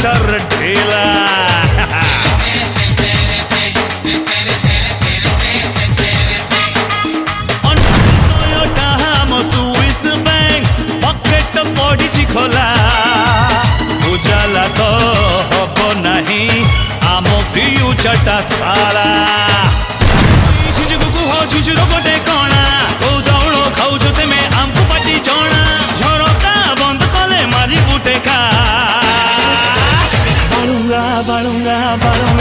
कर ढेला Swiss bank pocket पड़ी खोला उजाला तो हब नहीं आम फ्यूचरटा साला गोटे कणा कौन खाऊ तेमे आमको पाटी जणा झरका बंद कले मारी बुटे खा बालुंगा बालुंगा बालुंगा